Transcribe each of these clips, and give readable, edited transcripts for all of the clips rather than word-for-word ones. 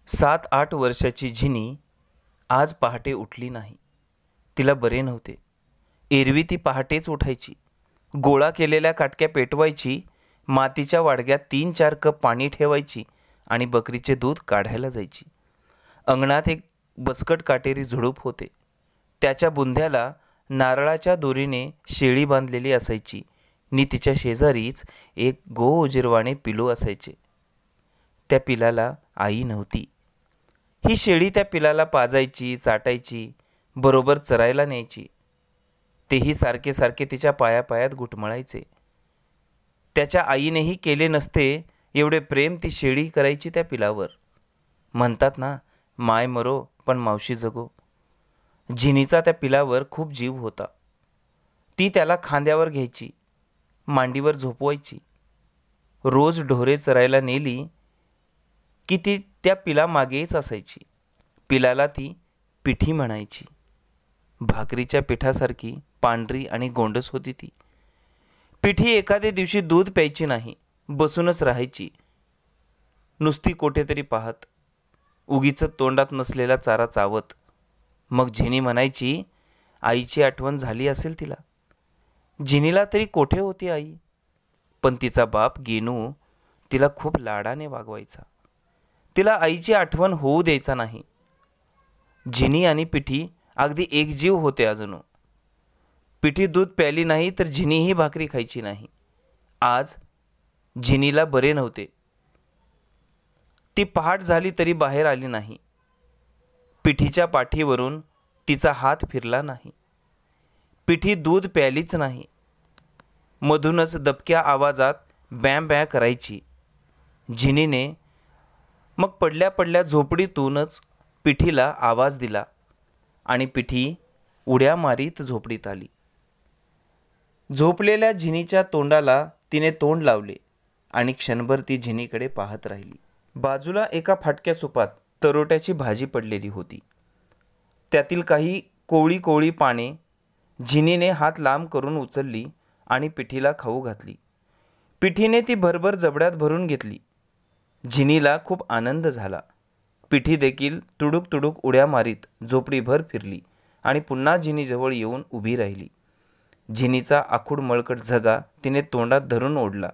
7-8 वर्षाची झिनी आज पहाटे उठली नाही. तिला बरे नव्हते. एरवी ती पहाटेच उठायची, गोळा केलेल्या काटक्या पेटवायची, मातीच्या वाडग्यात 3-4 कप पाणी ठेवायची आणि बकरीचे दूध काढायला जायची. अंगणात एक बचकट काटेरी झुडूप होते. त्याच्या बुंध्याला नारळाच्या दोरीने शेळी बांधलेली असायची नि तिच्या शेजारीच एक गोजिरवाणे पिलू असायचे. त्या पिलाला आई नव्हती. ही शेळी त्या पिलाला पाजायची, चाटायची, बरोबर चरायला न्यायची. तेही सारखे सारखे तिच्या पायापायात घुटमळायचे. त्याच्या आईनेही केले नसते एवढे प्रेम ती शेळी करायची त्या पिलावर. म्हणतात ना, माय मरो पण मावशी जगो. झिनीचा त्या पिलावर खूप जीव होता. ती त्याला खांद्यावर घ्यायची, मांडीवर झोपवायची. रोज ढोरे चरायला नेली की ती त्या पिलामागेच असायची. पिलाला ती पिठी म्हणायची. भाकरीच्या पिठासारखी पांढरी आणि गोंडस होती ती. पिठी एखाद्या दिवशी दूध प्यायची नाही, बसूनच राहायची, नुसती कोठेतरी पाहत, उगीच तोंडात नसलेला चारा चावत. मग झिनी म्हणायची, आईची आठवण झाली असेल तिला. झिनीला तरी कोठे होती आई, पण तिचा बाप गेनू तिला खूप लाडाने वागवायचा. तिला आईची आठवण होऊ द्यायचा नाही. झिनी आणि पिठी अगदी एकजीव होते अजून. पिठी दूध प्याली नाही तर झिनीही भाकरी खायची नाही. आज झिनीला बरे नव्हते. ती पहाट झाली तरी बाहेर आली नाही. पिठीच्या पाठीवरून तिचा हात फिरला नाही. पिठी दूध प्यालीच नाही. मधूनच दबक्या आवाजात बॅं बॅं करायची. झिनीने मग पडल्या पडल्या झोपडीतूनच पिठीला आवाज दिला आणि पिठी उड्या मारीत झोपडीत आली. झोपलेल्या झिनीच्या तोंडाला तिने तोंड लावले आणि क्षणभर ती झिनीकडे पाहत राहिली. बाजूला एका फाटक्या सुपात तरोट्याची भाजी पडलेली होती. त्यातील काही कोवळी कोवळी पाने झिनीने हात लांब करून उचलली आणि पिठीला खाऊ घातली. पिठीने ती भरभर जबड्यात भरून घेतली. झिनीला खूप आनंद झाला. पिठी देखील तुडुक तुडुक उड्या मारीत झोपडीभर फिरली आणि पुन्हा झिनीजवळ येऊन उभी राहिली. झिनीचा आखूड मळकट झगा तिने तोंडात धरून ओढला.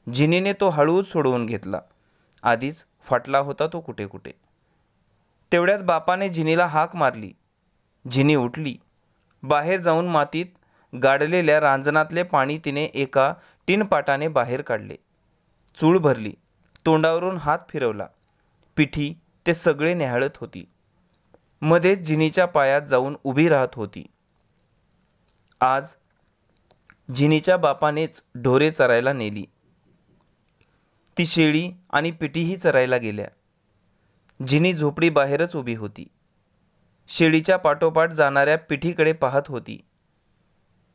झिनीने तो हळूच सोडवून घेतला. आधीच फाटला होता तो कुठे कुठे. तेवढ्यात बापाने झिनीला हाक मारली. झिनी उठली. बाहेर जाऊन मातीत गाडलेल्या रांजणातले पाणी तिने एका टिनपाटाने बाहेर काढले. चूळ भरली. तोंडावरून हात फिरवला. पिठी ते सगळे न्याहाळत होती. मध्येच झिनीच्या पायात जाऊन उभी राहत होती. आज झिनीच्या बापानेच ढोरे चरायला नेली. ती शेळी आणि पिठीही चरायला गेल्या. झिनी झोपडी बाहेरच उभी होती. शेळीच्या पाठोपाठ जाणाऱ्या पिठीकडे पाहत होती.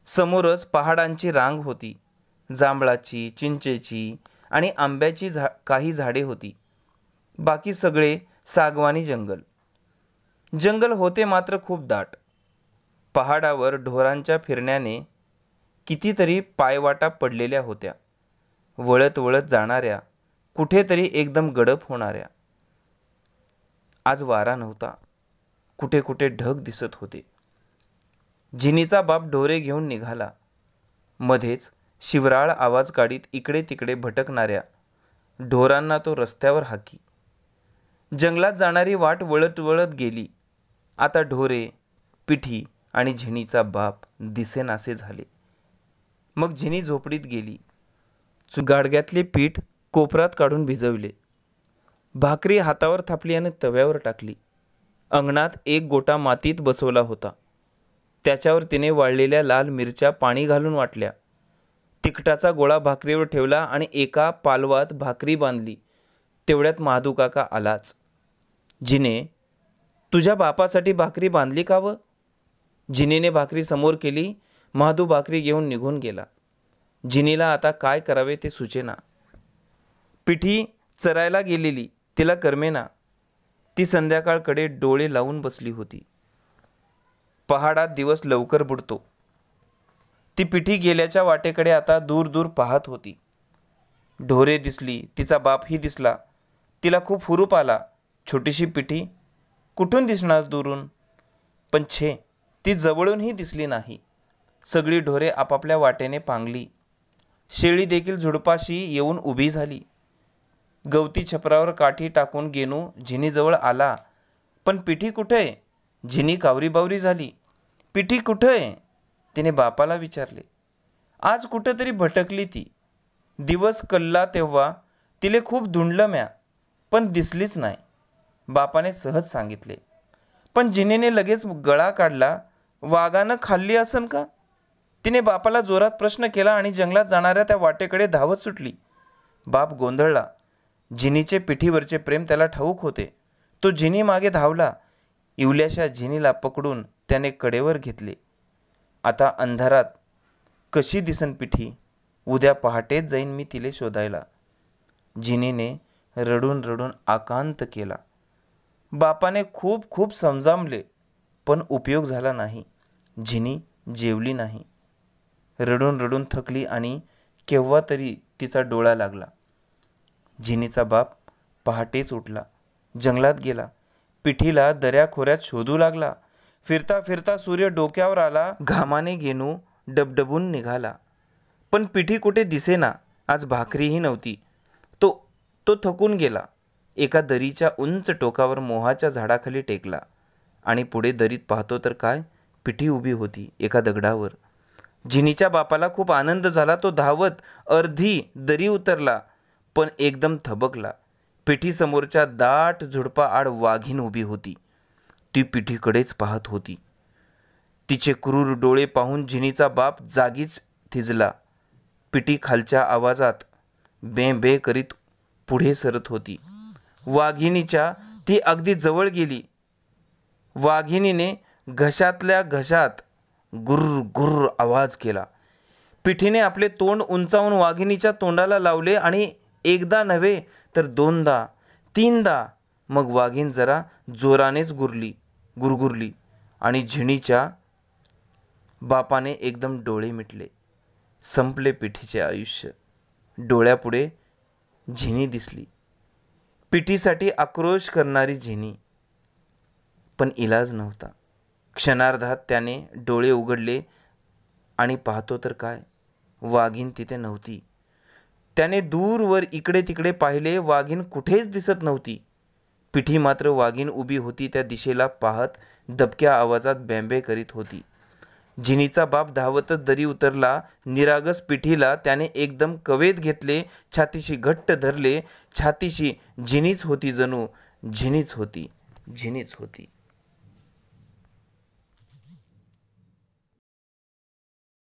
समोरच पहाडांची रांग होती. जांभळाची, चिंचेची आणि आंब्याची काही झाडे होती. बाकी सगळे सागवानी जंगल. जंगल होते मात्र खूप दाट. पहाडावर ढोरांच्या फिरण्याने कितीतरी पायवाटा पडलेल्या होत्या, वळत वळत जाणाऱ्या, कुठेतरी एकदम गडप होणाऱ्या. आज वारा नव्हता. कुठे कुठे ढग दिसत होते. झिनीचा बाप ढोरे घेऊन निघाला. मध्येच शिवराळ आवाज काढीत इकडे तिकडे भटकणाऱ्या ढोरांना तो रस्त्यावर हाकी. जंगलात जाणारी वाट वळत वळत गेली. आता ढोरे, पिठी आणि झिनीचा बाप दिसेनासे झाले. मग झिनी झोपडीत गेली. गाडग्यातले पीठ कोपरात काढून भिजवले. भाकरी हातावर थापली आणि तव्यावर टाकली. अंगणात एक गोटा मातीत बसवला होता. त्याच्यावर तिने वाळलेल्या लाल मिरच्या पाणी घालून वाटल्या. तिखटाचा गोळा भाकरीवर ठेवला आणि एका पालवात भाकरी बांधली. तेवढ्यात महादूकाका आलाच. झिने, तुझ्या बापासाठी भाकरी बांधली का व? झिनीने भाकरी समोर केली. महादू भाकरी घेऊन निघून गेला. झिनीला आता काय करावे ते सुचेना. पिठी चरायला गेलेली, तिला करमेना. ती संध्याकाळकडे डोळे लावून बसली होती. पहाडात दिवस लवकर बुडतो. ती पिठी गेल्याच्या वाटेकडे आता दूर दूर पाहत होती. ढोरे दिसली, तिचा बापही दिसला. तिला खूप हुरूप आला. छोटीशी पिठी कुठून दिसणार दुरून? पण छे, ती जवळूनही दिसली नाही. सगळी ढोरे आपापल्या वाटेने पांगली. शेळी देखील झुडपाशी येऊन उभी झाली. गवती छपरावर काठी टाकून गेनू झिनीजवळ आला. पण पिठी कुठे? झिनी कावरीबावरी झाली. पिठी कुठे? तिने बापाला विचारले. आज कुठंतरी भटकली ती. दिवस कल्ला तेव्हा तिले खूप धुंडलं म्या, पण दिसलीच नाही, बापाने सहज सांगितले. पण झिनीने लगेच गळा काढला. वाघानं खाल्ली असन का? तिने बापाला जोरात प्रश्न केला आणि जंगलात जाणाऱ्या त्या वाटेकडे धावत सुटली. बाप गोंधळला. झिनीचे पिठीवरचे प्रेम त्याला ठाऊक होते. तो झिनी मागे धावला. इवल्याशा झिनीला पकडून त्याने कडेवर घेतले. आता अंधारात कशी दिसन पिठी? उद्या पहाटेच जाईन मी तिले शोधायला. झिनीने रडून रडून आकांत केला. बापाने खूप खूप समजावले, पण उपयोग झाला नाही. झिनी जेवली नाही. रडून रडून थकली आणि केव्हा तरी तिचा डोळा लागला. झिनीचा बाप पहाटेच उठला, जंगलात गेला. पिठीला दऱ्याखोऱ्यात शोधू लागला. फिरता फिरता सूर्य डोक्यावर आला. घामाने गेनू डबडबून निघाला. पण पिठी कुठे दिसेना. आज भाकरीही नव्हती. तो थकून गेला. एका दरीच्या उंच टोकावर मोहाच्या झाडाखाली टेकला आणि पुढे दरीत पाहतो तर काय, पिठी उभी होती एका दगडावर. झिनीच्या बापाला खूप आनंद झाला. तो धावत अर्धी दरी उतरला, पण एकदम थबकला. पिठी समोरच्या दाट झुडपाआड वाघीण उभी होती. ती पिठीकडेच पाहत होती. तिचे क्रूर डोळे पाहून झिनीचा बाप जागीच थिजला. पिठी खालच्या आवाजात बे बे करीत पुढे सरत होती. वाघिणीच्या ती अगदी जवळ गेली. वाघिणीने घशातल्या घशात गुर्र गुर्र आवाज केला. पिठीने आपले तोंड उंचावून वाघिणीच्या तोंडाला लावले आणि एकदा नव्हे तर दोनदा, तीनदा. मग वाघीण जरा जोरानेच गुरगुरली आणि झिनीच्या बापाने एकदम डोळे मिटले. संपले पिठीचे आयुष्य. डोळ्यापुढे झिनी दिसली. पिठीसाठी आक्रोश करणारी झिनी. पण इलाज नव्हता. क्षणार्धात त्याने डोळे उघडले आणि पाहतो तर काय, वाघीण तिथे नव्हती. त्याने दूरवर इकडे तिकडे पाहिले. वाघीण कुठेच दिसत नव्हती. पिठी मात्र वाघीण उभी होती त्या दिशेला पाहत दबक्या आवाजात बॅम्बे करीत होती. झिनीचा बाप धावतच दरी उतरला. निरागस पिठीला त्याने एकदम कवेत घेतले. छातीशी घट्ट धरले. छातीशी झिनीच होती, जणू झिनीच होती.